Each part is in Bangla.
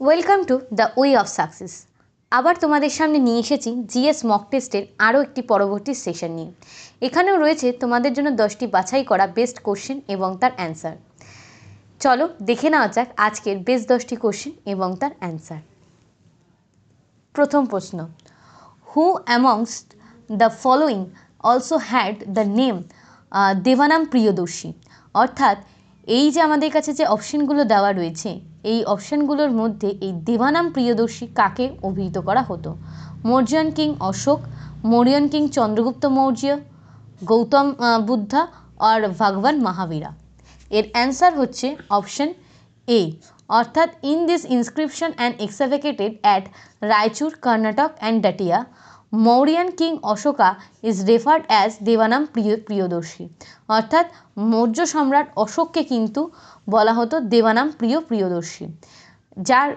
Welcome to the way of success. আবার তোমাদের সামনে নিয়ে এসেছি জিএস মক টেস্টের আরও একটি পরবর্তী সেশন নিয়ে। এখানেও রয়েছে তোমাদের জন্য 10টি বাছাই করা বেস্ট কোশ্চেন এবং তার অ্যান্সার। চলো দেখে নেওয়া যাক আজকের বেস্ট 10টি কোশ্চেন এবং তার অ্যান্সার। প্রথম প্রশ্ন, who amongst the following also had the name Devanam Priyadarshi? অর্থাৎ এই যে আমাদের কাছে যে অপশানগুলো দেওয়া রয়েছে, এই অপশানগুলোর মধ্যে এই দেবানাম প্রিয়দর্শী কাকে অভিহিত করা হতো? Mauryan king Ashok, Mauryan king Chandragupta Maurya, Gautam Buddha আর ভগবান মহাবীরা। এর অ্যান্সার হচ্ছে অপশান এ, অর্থাৎ in this inscription and excavated at Raichur Karnataka and Datia, Mauryan king Ashoka is referred as Devanam Priyadarshi. অর্থাৎ মৌর্য সম্রাট অশোককে কিন্তু বলা হতো দেবানাম প্রিয়দর্শী, যার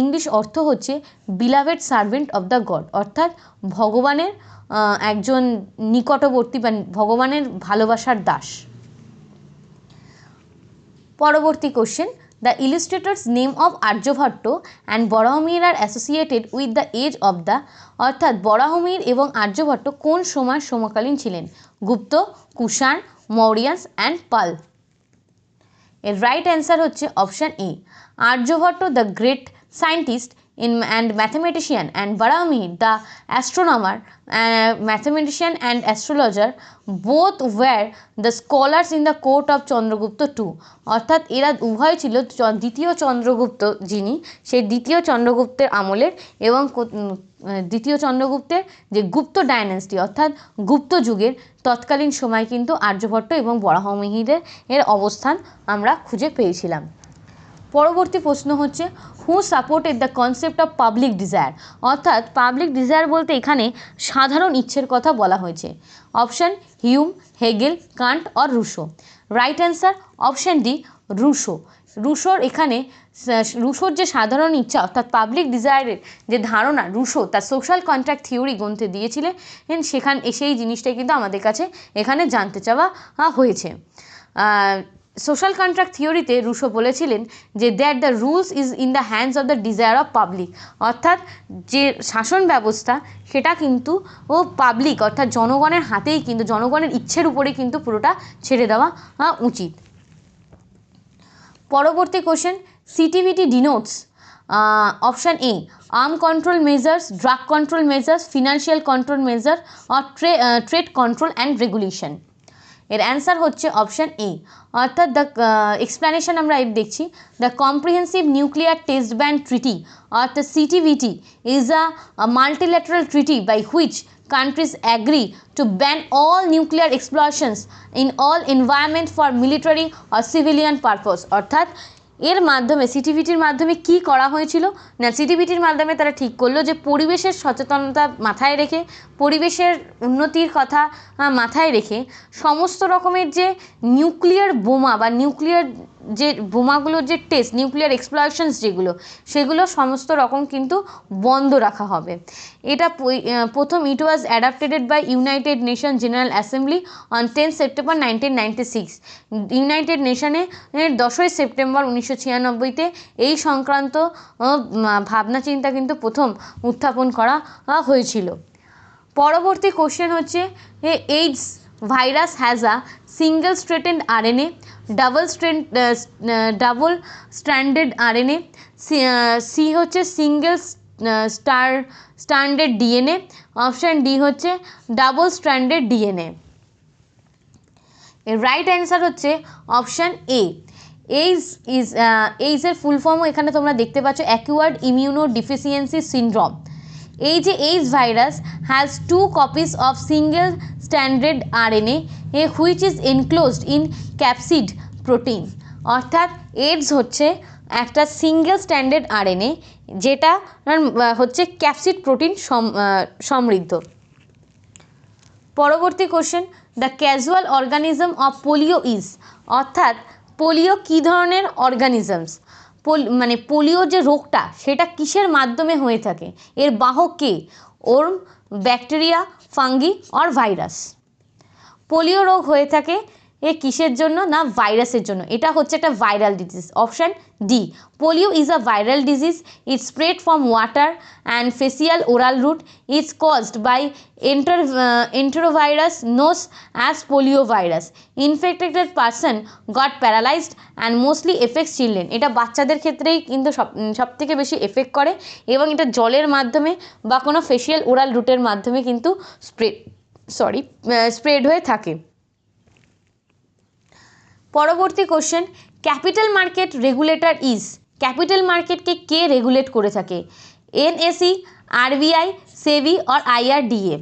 ইংলিশ অর্থ হচ্ছে beloved servant of the God, অর্থাৎ ভগবানের একজন নিকটবর্তী বা ভগবানের ভালোবাসার দাস। পরবর্তী question, the illustrators name of Aryabhata and Varahamihira are associated with the age of the, অর্থাৎ বরাহমিহির এবং আর্যভট্ট কোন সমকালীন ছিলেন? গুপ্ত, কুষাণ, মৌর্যান্স অ্যান্ড পাল। এর রাইট অ্যান্সার হচ্ছে option A, Aryabhata the great scientist and mathematician and Baramihir the astronomer, mathematician and astrologer, both were the scholars in the court of Chandragupta II. অর্থাৎ এরা উভয় ছিল দ্বিতীয় চন্দ্রগুপ্ত, যিনি সেই দ্বিতীয় চন্দ্রগুপ্তের আমলের এবং দ্বিতীয় চন্দ্রগুপ্তের যে গুপ্ত ডাইনেস্টি অর্থাৎ গুপ্ত যুগের তৎকালীন সময় কিন্তু আর্যভট্ট এবং বরাহমিহিরের অবস্থান আমরা খুঁজে পেয়েছিলাম। পরবর্তী প্রশ্ন হচ্ছে, who supported the concept of public desire? অর্থাৎ পাবলিক ডিজায়ার বলতে এখানে সাধারণ ইচ্ছের কথা বলা হয়েছে। Option Hume, Hegel, Kant or Rousseau. Right answer option D, Rousseau. রুশোর যে সাধারণ ইচ্ছা অর্থাৎ পাবলিক ডিজায়ারের যে ধারণা রুশো তার সোশ্যাল কন্ট্রাক্ট থিওরি গ্রন্থে দিয়েছিলেন, সেই জিনিসটাই কিন্তু আমাদের কাছে এখানে জানতে চাওয়া হয়েছে। সোশ্যাল কন্ট্রাক্ট থিওরিতে রুশো বলেছিলেন যে that the rules is in the hands of the desire of public, অর্থাৎ যে শাসন ব্যবস্থা সেটা কিন্তু পাবলিক অর্থাৎ জনগণের হাতেই, কিন্তু জনগণের ইচ্ছের উপরেই কিন্তু পুরোটা ছেড়ে দেওয়া উচিত। পরবর্তী question, CTBT denotes option A arm control measures, drug control measures, financial control measure or trade control and regulation. এর অ্যান্সার হচ্ছে অপশান এ, অর্থাৎ দ্য এক্সপ্লেনেশন আমরা দেখছি, the comprehensive nuclear test ban treaty অর্থাৎ CTBT is a multilateral treaty by which countries agree to ban all nuclear explosions in all environment for military or civilian purpose। অর্থাৎ এর মাধ্যমে সিটিভিটির মাধ্যমে কি করা হয়েছিল না, সিটিভিটির মাধ্যমে তারা ঠিক করলো যে পরিবেশের সচেতনতা মাথায় রেখে, পরিবেশের উন্নতির কথা মাথায় রেখে সমস্ত রকমের যে নিউক্লিয়ার বোমা বা নিউক্লিয়ার যে বোমাগুলোর যে টেস্ট, নিউক্লিয়ার এক্সপ্লশনস যেগুলো, সেগুলো সমস্ত রকম কিন্তু বন্ধ রাখা হবে। এটা প্রথম it was adapted by United Nation General Assembly on 10 September 1996। United নেশনের 10ই সেপ্টেম্বর 1996-তে এই সংক্রান্ত ভাবনা চিন্তা কিন্তু প্রথম উত্থাপন করা হয়েছিল। পরবর্তী কোশ্চেন হচ্ছে, AIDS virus has a single stranded RNA, double stranded RNA, C হচ্ছে single stranded DNA, option D হচ্ছে ডাবল স্ট্র্যান্ডেড ডিএনএ। এর রাইট অ্যান্সার হচ্ছে অপশান এ, এইজের ফুল ফর্মও এখানে তোমরা দেখতে পাচ্ছ, অ্যাকুয়ার্ড ইমিউনো ডিফিসিয়েন্সি সিনড্রোম। এই যে AIDS virus has 2 copies of single stranded RNA which is enclosed in capsid protein। অর্থাৎ এইডস হচ্ছে একটা সিঙ্গেল স্ট্যান্ডার্ড আরএনএ যেটা হচ্ছে ক্যাপসিড প্রোটিন সমৃদ্ধ। পরবর্তী question, the casual organism of polio is, অর্থাৎ পোলিও কী ধরনের অর্গানিজমস, মানে পোলিও যে রোগটা সেটা কিসের মাধ্যমে হয়ে থাকে, এর বাহক কে? Worm, bacteria, fungi or virus. Polio রোগ হয়ে থাকে এ কিসের জন্য? না ভাইরাসের জন্য। এটা হচ্ছে একটা viral disease. Option D, polio is a viral disease, it's spread from water and faecal oral route, it's caused by enterovirus known as poliovirus. Infected person got paralyzed and mostly affects children. এটা বাচ্চাদের ক্ষেত্রেই কিন্তু সব থেকে বেশি এফেক্ট করে এবং এটা জলের মাধ্যমে বা কোনো ফেসিয়াল ওরাল রুটের মাধ্যমে কিন্তু স্প্রেড হয়ে থাকে। পরবর্তী question, capital market regulator is, capital মার্কেটকে কে রেগুলেট করে থাকে? এনএসই, আরবিআই, সেবি আর আইআরডিএ।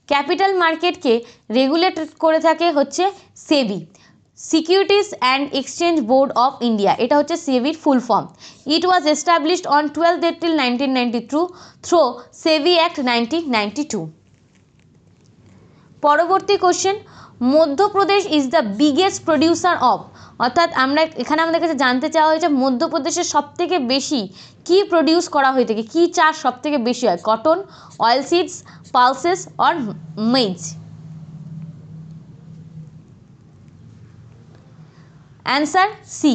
ক্যাপিটাল মার্কেটকে রেগুলেট করে থাকে হচ্ছে SEBI, securities and exchange board of India. এটা হচ্ছে সেবির full form. It was established on 12 April 1992 through SEBI act 1992। পরবর্তী question, Madhya Pradesh is the biggest producer of, অর্থাৎ এখানে আমাদের কাছে জানতে চাওয়া হয়েছে মধ্যপ্রদেশের সবথেকে বেশি কি প্রডিউস করা হয়ে থাকে, কি চাষ সবথেকে বেশি হয়? কটন, অয়েল সিডস, পালসেস আর maize. Answer C,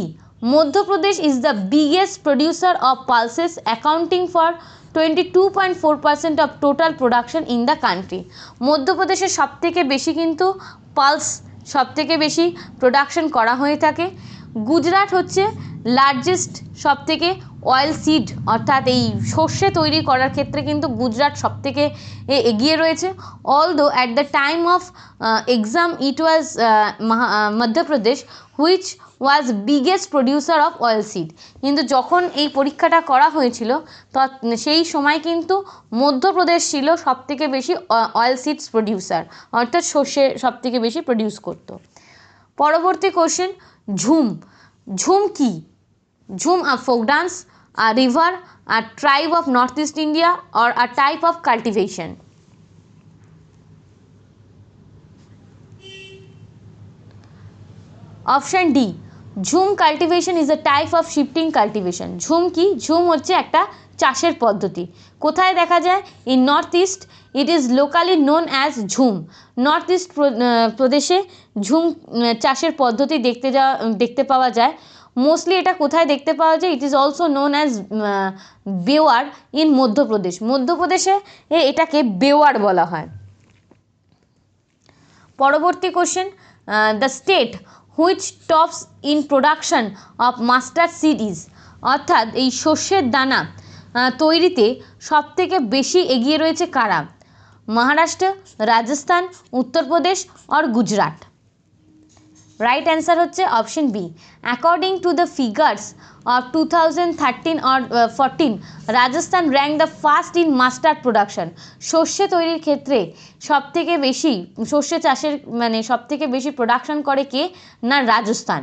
Madhya Pradesh is the biggest producer of pulses accounting for 22.4% of total production in the country. মধ্যপ্রদেশের সবথেকে বেশি কিন্তু পালস সবথেকে বেশি প্রোডাকশন করা হয়ে থাকে। গুজরাট হচ্ছে লার্জেস্ট সবথেকে অয়েল সিড, অর্থাৎ এই সর্ষে তৈরি করার ক্ষেত্রে কিন্তু গুজরাট সবথেকে এগিয়ে রয়েছে। Although at the time of exam it was Madhya Pradesh which was biggest producer of oil seed, কিন্তু যখন এই পরীক্ষাটা করা হয়েছিল সেই সময় কিন্তু মধ্যপ্রদেশ ছিল সবথেকে বেশি অয়েল সিডস প্রডিউসার, অর্থাৎ সর্ষে সবথেকে বেশি প্রডিউস করত। পরবর্তী কোশ্চেন, ঝুম, ঝুম কি? Jhum a folk dance, a river, a tribe of north east India or a type of cultivation? Option D, jhum cultivation is a type of shifting cultivation. Jhum কি? ঝুম হচ্ছে একটা চাষের পদ্ধতি। কোথায় দেখা যায়? In north east it is locally known as jhum. North east প্রদেশে ঝুম চাষের পদ্ধতি দেখতে পাওয়া যায়। মোস্টলি এটা কোথায় দেখতে পাওয়া যায়? It is also known as bewar in Madhya Pradesh. মধ্যপ্রদেশে এটাকে বেওয়ার বলা হয়। পরবর্তী question, the state which tops in production of mustard seed is, অর্থাৎ এই শস্যের দানা তৈরিতে সবথেকে বেশি এগিয়ে রয়েছে কারা? মহারাষ্ট্র, রাজস্থান, উত্তরপ্রদেশ আর গুজরাট। রাইট অ্যান্সার হচ্ছে option B. According to the figures of 2013 or 14, Rajasthan rank the first in mustard production. সর্ষে তৈরির ক্ষেত্রে সবথেকে বেশি সর্ষে চাষের সবথেকে বেশি প্রোডাকশন করে কে? না রাজস্থান,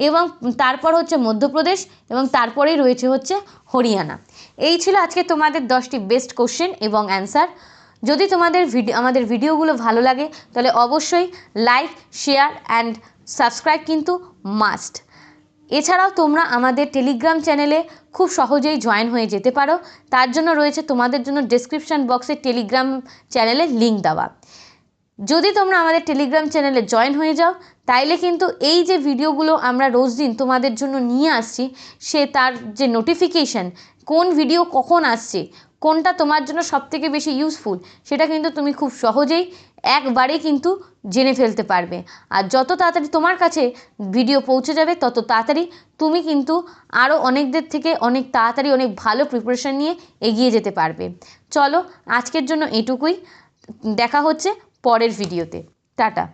এবং তারপর হচ্ছে মধ্যপ্রদেশ, এবং তারপরেই রয়েছে হচ্ছে হরিয়ানা। এই ছিল আজকে তোমাদের 10টি বেস্ট কোশ্চেন এবং অ্যান্সার। যদি তোমাদের আমাদের ভিডিওগুলো ভালো লাগে তাহলে অবশ্যই লাইক, শেয়ার অ্যান্ড সাবস্ক্রাইব কিন্তু মাস্ট। এছাড়াও তোমরা আমাদের টেলিগ্রাম চ্যানেলে খুব সহজেই জয়েন হয়ে যেতে পারো। তার জন্য রয়েছে তোমাদের জন্য ডেসক্রিপশান বক্সে টেলিগ্রাম চ্যানেলের লিঙ্ক দেওয়া। যদি তোমরা আমাদের টেলিগ্রাম চ্যানেলে জয়েন হয়ে যাও তাইলে কিন্তু এই যে ভিডিওগুলো আমরা রোজ দিন তোমাদের জন্য নিয়ে আসছি তার যে নোটিফিকেশান, কোন ভিডিও কখন আসছে, কোনটা তোমার জন্য সবথেকে বেশি ইউজফুল, সেটা কিন্তু তুমি খুব সহজেই একবারে কিন্তু জেনে ফেলতে পারবে। আর যত তাড়াতাড়ি তোমার কাছে ভিডিও পৌঁছে যাবে তত তাড়াতাড়ি তুমি কিন্তু আরও অনেকদের থেকে অনেক তাড়াতাড়ি অনেক ভালো প্রিপারেশান নিয়ে এগিয়ে যেতে পারবে। চলো আজকের জন্য এটুকুই, দেখা হচ্ছে পরের ভিডিওতে। টাটা।